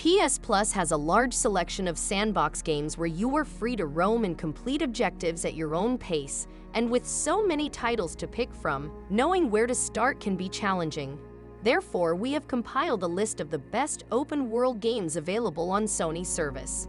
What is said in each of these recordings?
PS Plus has a large selection of sandbox games where you are free to roam and complete objectives at your own pace, and with so many titles to pick from, knowing where to start can be challenging. Therefore, we have compiled a list of the best open-world games available on Sony's service.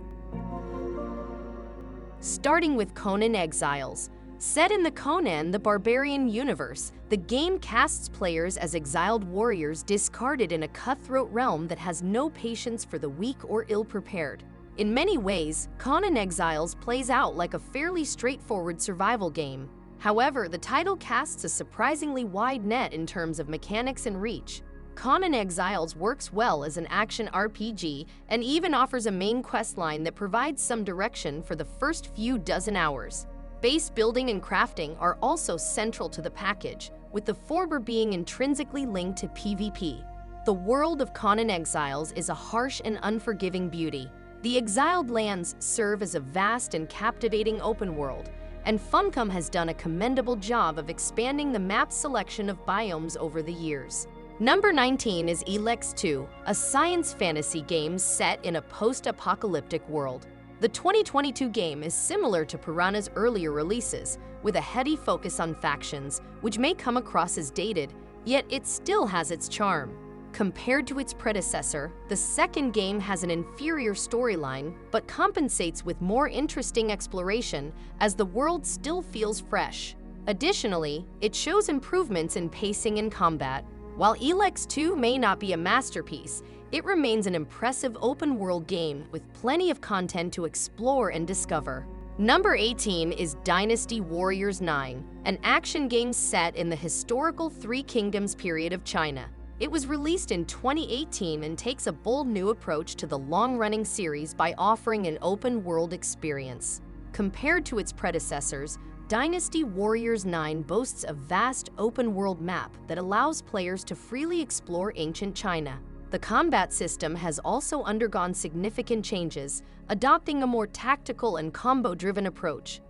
Starting with Conan Exiles. Set in the Conan the Barbarian universe, the game casts players as exiled warriors discarded in a cutthroat realm that has no patience for the weak or ill-prepared. In many ways, Conan Exiles plays out like a fairly straightforward survival game. However, the title casts a surprisingly wide net in terms of mechanics and reach. Conan Exiles works well as an action RPG and even offers a main questline that provides some direction for the first few dozen hours. Base building and crafting are also central to the package, with the former being intrinsically linked to PvP. The world of Conan Exiles is a harsh and unforgiving beauty. The exiled lands serve as a vast and captivating open world, and Funcom has done a commendable job of expanding the map's selection of biomes over the years. Number 19 is Elex 2, a science fantasy game set in a post-apocalyptic world. The 2022 game is similar to Piranha's earlier releases, with a heady focus on factions, which may come across as dated, yet it still has its charm. Compared to its predecessor, the second game has an inferior storyline, but compensates with more interesting exploration as the world still feels fresh. Additionally, it shows improvements in pacing and combat. While Elex 2 may not be a masterpiece, it remains an impressive open-world game with plenty of content to explore and discover. Number 18 is Dynasty Warriors 9, an action game set in the historical Three Kingdoms period of China. It was released in 2018 and takes a bold new approach to the long-running series by offering an open-world experience. Compared to its predecessors, Dynasty Warriors 9 boasts a vast open-world map that allows players to freely explore ancient China. The combat system has also undergone significant changes, adopting a more tactical and combo-driven approach.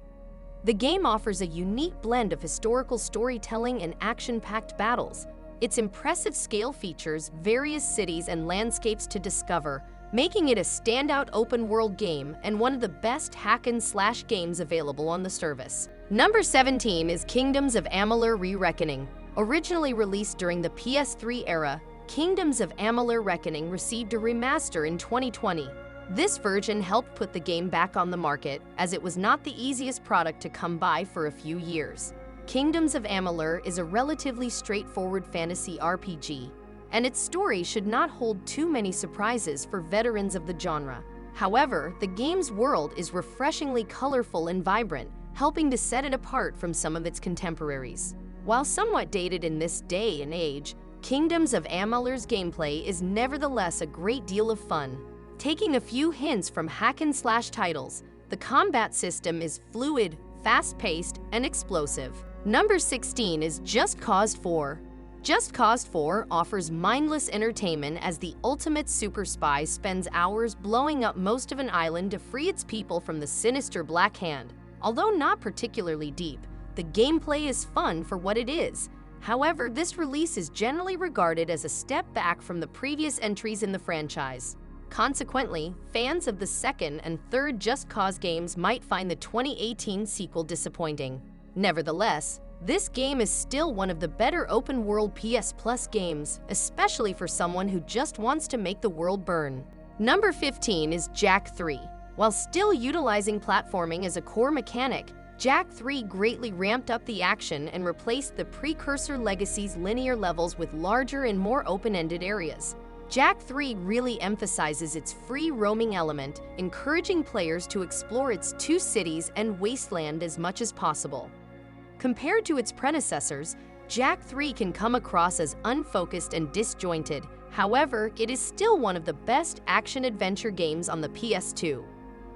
The game offers a unique blend of historical storytelling and action-packed battles. Its impressive scale features various cities and landscapes to discover, making it a standout open-world game and one of the best hack-and-slash games available on the service. Number 17 is Kingdoms of Amalur: Re-Reckoning. Originally released during the PS3 era, Kingdoms of Amalur: Reckoning received a remaster in 2020. This version helped put the game back on the market, as it was not the easiest product to come by for a few years. Kingdoms of Amalur is a relatively straightforward fantasy RPG, and its story should not hold too many surprises for veterans of the genre. However, the game's world is refreshingly colorful and vibrant, helping to set it apart from some of its contemporaries. While somewhat dated in this day and age, Kingdoms of Amalur's gameplay is nevertheless a great deal of fun. Taking a few hints from hack-and-slash titles, the combat system is fluid, fast-paced, and explosive. Number 16 is Just Cause 4. Just Cause 4 offers mindless entertainment as the ultimate super spy spends hours blowing up most of an island to free its people from the sinister Black Hand. Although not particularly deep, the gameplay is fun for what it is. However, this release is generally regarded as a step back from the previous entries in the franchise. Consequently, fans of the second and third Just Cause games might find the 2018 sequel disappointing. Nevertheless, this game is still one of the better open-world PS Plus games, especially for someone who just wants to make the world burn. Number 15 is Jak 3. While still utilizing platforming as a core mechanic, Jak 3 greatly ramped up the action and replaced the precursor Legacy's linear levels with larger and more open-ended areas. Jak 3 really emphasizes its free roaming element, encouraging players to explore its two cities and wasteland as much as possible. Compared to its predecessors, Jak 3 can come across as unfocused and disjointed. However, it is still one of the best action-adventure games on the PS2.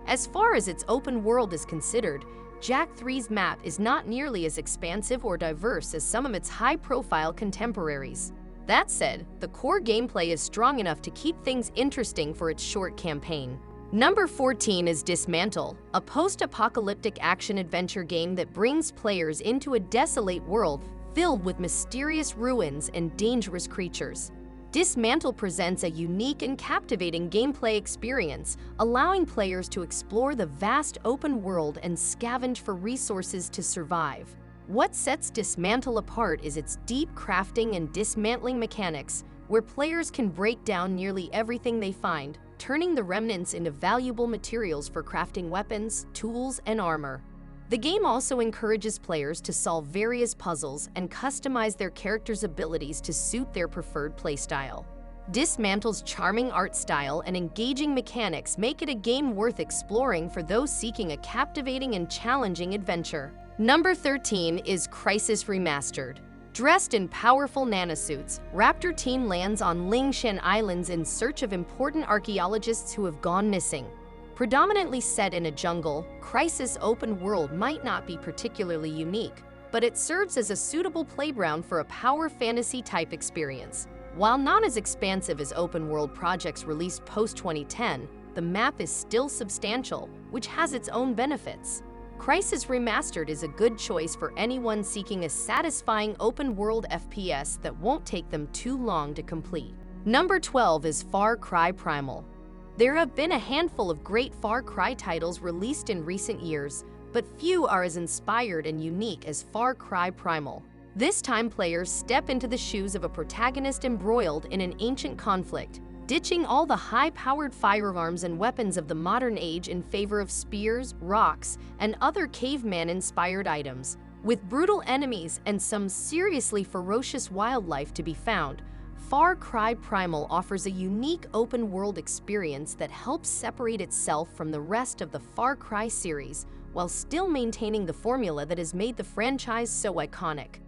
As far as its open world is considered, Jak 3's map is not nearly as expansive or diverse as some of its high-profile contemporaries. That said, the core gameplay is strong enough to keep things interesting for its short campaign. Number 14 is Dismantle, a post-apocalyptic action-adventure game that brings players into a desolate world filled with mysterious ruins and dangerous creatures. Dismantle presents a unique and captivating gameplay experience, allowing players to explore the vast open world and scavenge for resources to survive. What sets Dismantle apart is its deep crafting and dismantling mechanics, where players can break down nearly everything they find, turning the remnants into valuable materials for crafting weapons, tools, and armor. The game also encourages players to solve various puzzles and customize their characters' abilities to suit their preferred playstyle. Dismantle's charming art style and engaging mechanics make it a game worth exploring for those seeking a captivating and challenging adventure. Number 13 is Crysis Remastered. Dressed in powerful nanosuits, Raptor Team lands on Lingshan Islands in search of important archaeologists who have gone missing. Predominantly set in a jungle, Crysis open world might not be particularly unique, but it serves as a suitable playground for a power fantasy type experience. While not as expansive as open world projects released post-2010, the map is still substantial, which has its own benefits. Crysis Remastered is a good choice for anyone seeking a satisfying open-world FPS that won't take them too long to complete. Number 12 is Far Cry Primal. There have been a handful of great Far Cry titles released in recent years, but few are as inspired and unique as Far Cry Primal. This time players step into the shoes of a protagonist embroiled in an ancient conflict, ditching all the high-powered firearms and weapons of the modern age in favor of spears, rocks, and other caveman-inspired items. With brutal enemies and some seriously ferocious wildlife to be found, Far Cry Primal offers a unique open-world experience that helps separate itself from the rest of the Far Cry series, while still maintaining the formula that has made the franchise so iconic.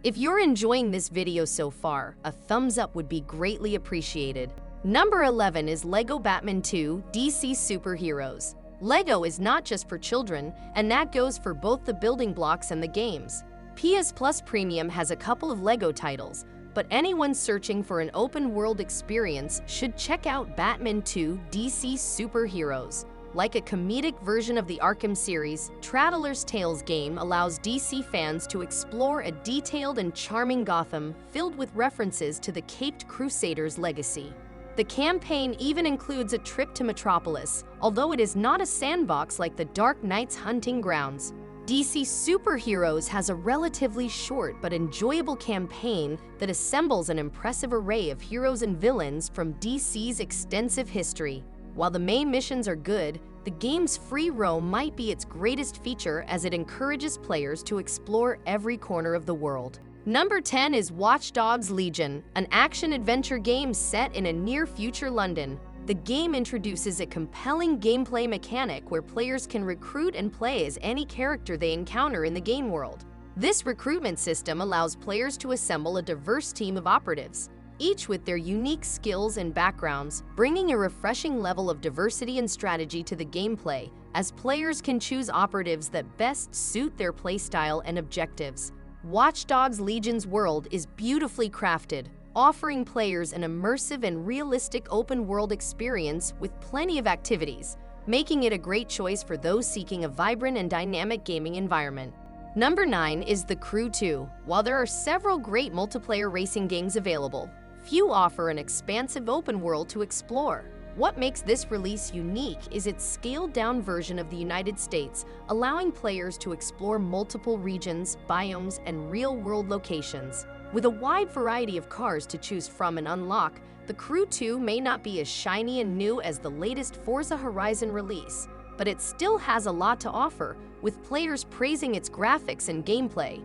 If you're enjoying this video so far, a thumbs up would be greatly appreciated. Number 11 is LEGO Batman 2 DC Superheroes. LEGO is not just for children, and that goes for both the building blocks and the games. PS Plus Premium has a couple of LEGO titles, but anyone searching for an open-world experience should check out Batman 2 DC Superheroes. Like a comedic version of the Arkham series, Traveler's Tales game allows DC fans to explore a detailed and charming Gotham filled with references to the Caped Crusaders' legacy. The campaign even includes a trip to Metropolis, although it is not a sandbox like the Dark Knight's hunting grounds. DC Superheroes has a relatively short but enjoyable campaign that assembles an impressive array of heroes and villains from DC's extensive history. While the main missions are good, the game's free roam might be its greatest feature as it encourages players to explore every corner of the world. Number 10 is Watch Dogs Legion, an action-adventure game set in a near-future London. The game introduces a compelling gameplay mechanic where players can recruit and play as any character they encounter in the game world. This recruitment system allows players to assemble a diverse team of operatives, each with their unique skills and backgrounds, bringing a refreshing level of diversity and strategy to the gameplay, as players can choose operatives that best suit their playstyle and objectives. Watch Dogs Legion's world is beautifully crafted, offering players an immersive and realistic open-world experience with plenty of activities, making it a great choice for those seeking a vibrant and dynamic gaming environment. Number 9 is The Crew 2. While there are several great multiplayer racing games available, few offer an expansive open world to explore. What makes this release unique is its scaled-down version of the United States, allowing players to explore multiple regions, biomes, and real-world locations. With a wide variety of cars to choose from and unlock, The Crew 2 may not be as shiny and new as the latest Forza Horizon release, but it still has a lot to offer, with players praising its graphics and gameplay.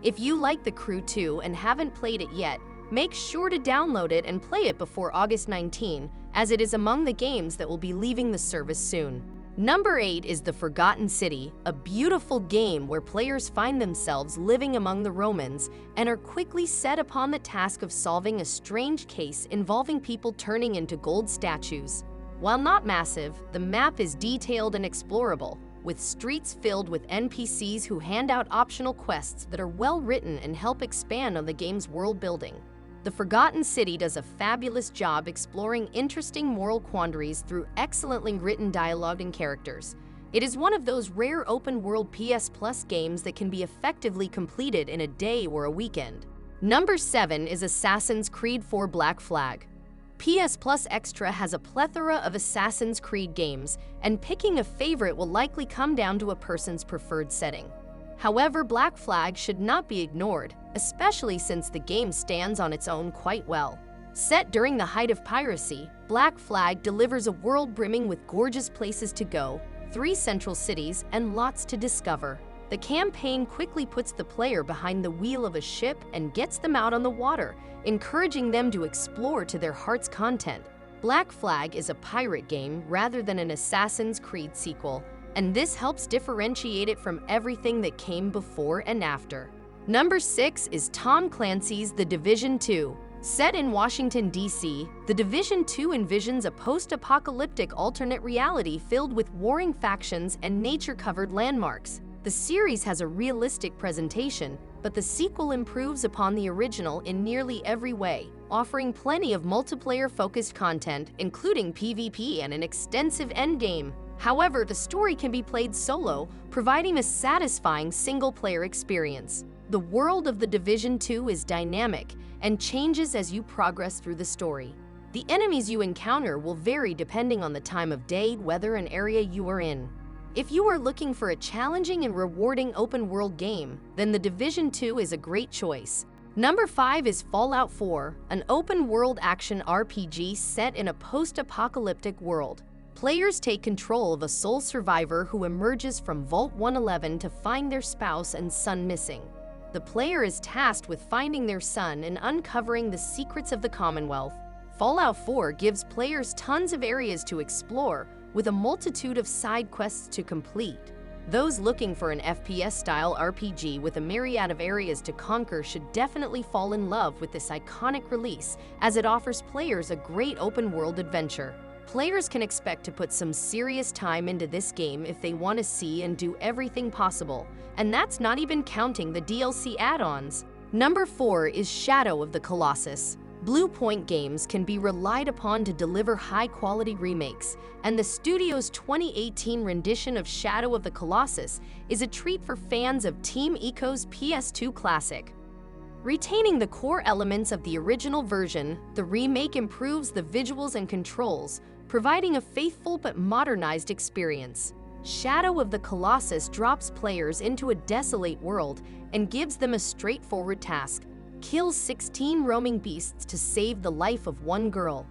If you like The Crew 2 and haven't played it yet, make sure to download it and play it before August 19, as it is among the games that will be leaving the service soon. Number 8 is The Forgotten City, a beautiful game where players find themselves living among the Romans and are quickly set upon the task of solving a strange case involving people turning into gold statues. While not massive, the map is detailed and explorable, with streets filled with NPCs who hand out optional quests that are well written and help expand on the game's world building. The Forgotten City does a fabulous job exploring interesting moral quandaries through excellently written dialogue and characters. It is one of those rare open-world PS Plus games that can be effectively completed in a day or a weekend. Number 7 is Assassin's Creed 4 Black Flag. PS Plus Extra has a plethora of Assassin's Creed games, and picking a favorite will likely come down to a person's preferred setting. However, Black Flag should not be ignored, especially since the game stands on its own quite well. Set during the height of piracy, Black Flag delivers a world brimming with gorgeous places to go, 3 central cities, and lots to discover. The campaign quickly puts the player behind the wheel of a ship and gets them out on the water, encouraging them to explore to their heart's content. Black Flag is a pirate game rather than an Assassin's Creed sequel, and this helps differentiate it from everything that came before and after. Number 6 is Tom Clancy's The Division 2. Set in Washington, D.C., The Division 2 envisions a post-apocalyptic alternate reality filled with warring factions and nature-covered landmarks. The series has a realistic presentation, but the sequel improves upon the original in nearly every way, offering plenty of multiplayer-focused content, including PvP and an extensive endgame. However, the story can be played solo, providing a satisfying single-player experience. The world of The Division 2 is dynamic and changes as you progress through the story. The enemies you encounter will vary depending on the time of day, weather, and area you are in. If you are looking for a challenging and rewarding open-world game, then The Division 2 is a great choice. Number 5 is Fallout 4, an open-world action RPG set in a post-apocalyptic world. Players take control of a sole survivor who emerges from Vault 111 to find their spouse and son missing. The player is tasked with finding their son and uncovering the secrets of the Commonwealth. Fallout 4 gives players tons of areas to explore, with a multitude of side quests to complete. Those looking for an FPS-style RPG with a myriad of areas to conquer should definitely fall in love with this iconic release, as it offers players a great open-world adventure. Players can expect to put some serious time into this game if they want to see and do everything possible, and that's not even counting the DLC add-ons. Number 4 is Shadow of the Colossus. Blue Point Games can be relied upon to deliver high-quality remakes, and the studio's 2018 rendition of Shadow of the Colossus is a treat for fans of Team Ico's PS2 classic. Retaining the core elements of the original version, the remake improves the visuals and controls, providing a faithful but modernized experience. Shadow of the Colossus drops players into a desolate world and gives them a straightforward task: kill 16 roaming beasts to save the life of one girl.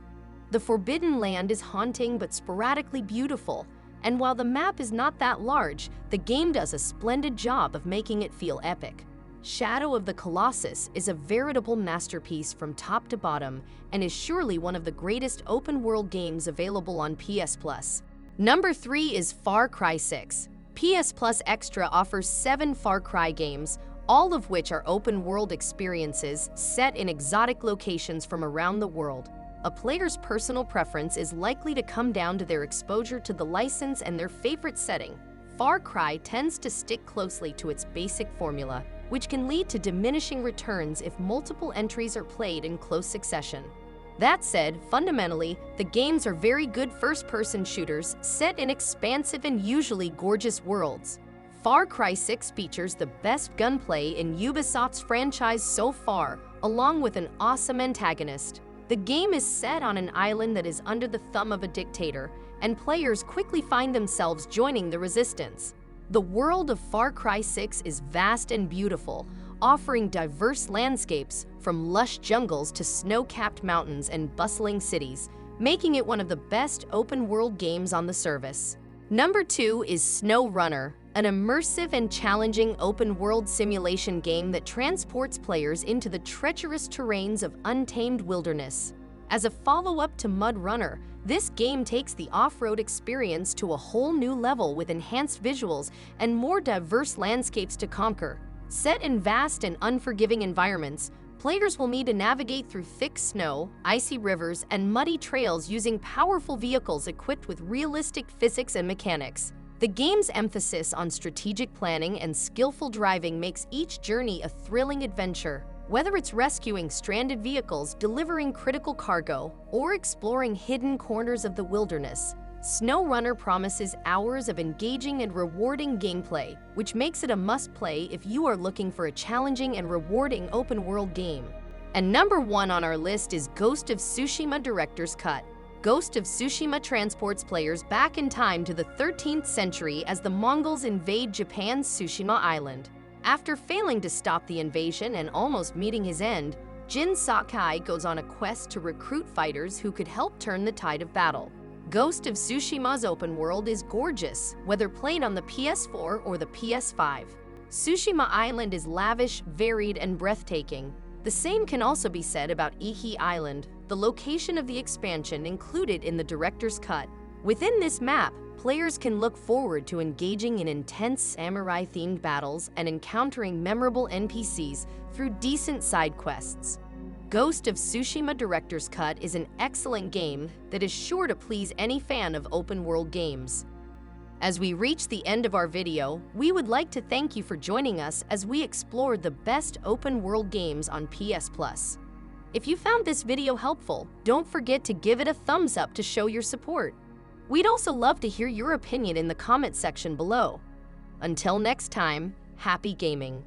The Forbidden Land is haunting but sporadically beautiful, and while the map is not that large, the game does a splendid job of making it feel epic. Shadow of the Colossus is a veritable masterpiece from top to bottom and is surely one of the greatest open-world games available on PS Plus. Number 3 is Far Cry 6. PS Plus Extra offers 7 Far Cry games, all of which are open-world experiences set in exotic locations from around the world. A player's personal preference is likely to come down to their exposure to the license and their favorite setting. Far Cry tends to stick closely to its basic formula, which can lead to diminishing returns if multiple entries are played in close succession. That said, fundamentally, the games are very good first-person shooters set in expansive and usually gorgeous worlds. Far Cry 6 features the best gunplay in Ubisoft's franchise so far, along with an awesome antagonist. The game is set on an island that is under the thumb of a dictator, and players quickly find themselves joining the resistance. The world of Far Cry 6 is vast and beautiful, offering diverse landscapes from lush jungles to snow-capped mountains and bustling cities, making it one of the best open-world games on the service. Number 2 is SnowRunner, an immersive and challenging open-world simulation game that transports players into the treacherous terrains of untamed wilderness. As a follow-up to Mud Runner, this game takes the off-road experience to a whole new level with enhanced visuals and more diverse landscapes to conquer. Set in vast and unforgiving environments, players will need to navigate through thick snow, icy rivers, and muddy trails using powerful vehicles equipped with realistic physics and mechanics. The game's emphasis on strategic planning and skillful driving makes each journey a thrilling adventure. Whether it's rescuing stranded vehicles, delivering critical cargo, or exploring hidden corners of the wilderness, SnowRunner promises hours of engaging and rewarding gameplay, which makes it a must-play if you are looking for a challenging and rewarding open-world game. And number 1 on our list is Ghost of Tsushima Director's Cut. Ghost of Tsushima transports players back in time to the 13th century as the Mongols invade Japan's Tsushima Island. After failing to stop the invasion and almost meeting his end, Jin Sakai goes on a quest to recruit fighters who could help turn the tide of battle. Ghost of Tsushima's open world is gorgeous, whether played on the PS4 or the PS5. Tsushima Island is lavish, varied, and breathtaking. The same can also be said about Iki Island, the location of the expansion included in the director's cut. Within this map, players can look forward to engaging in intense samurai-themed battles and encountering memorable NPCs through decent side quests. Ghost of Tsushima Director's Cut is an excellent game that is sure to please any fan of open-world games. As we reach the end of our video, we would like to thank you for joining us as we explored the best open-world games on PS Plus. If you found this video helpful, don't forget to give it a thumbs up to show your support. We'd also love to hear your opinion in the comment section below. Until next time, happy gaming!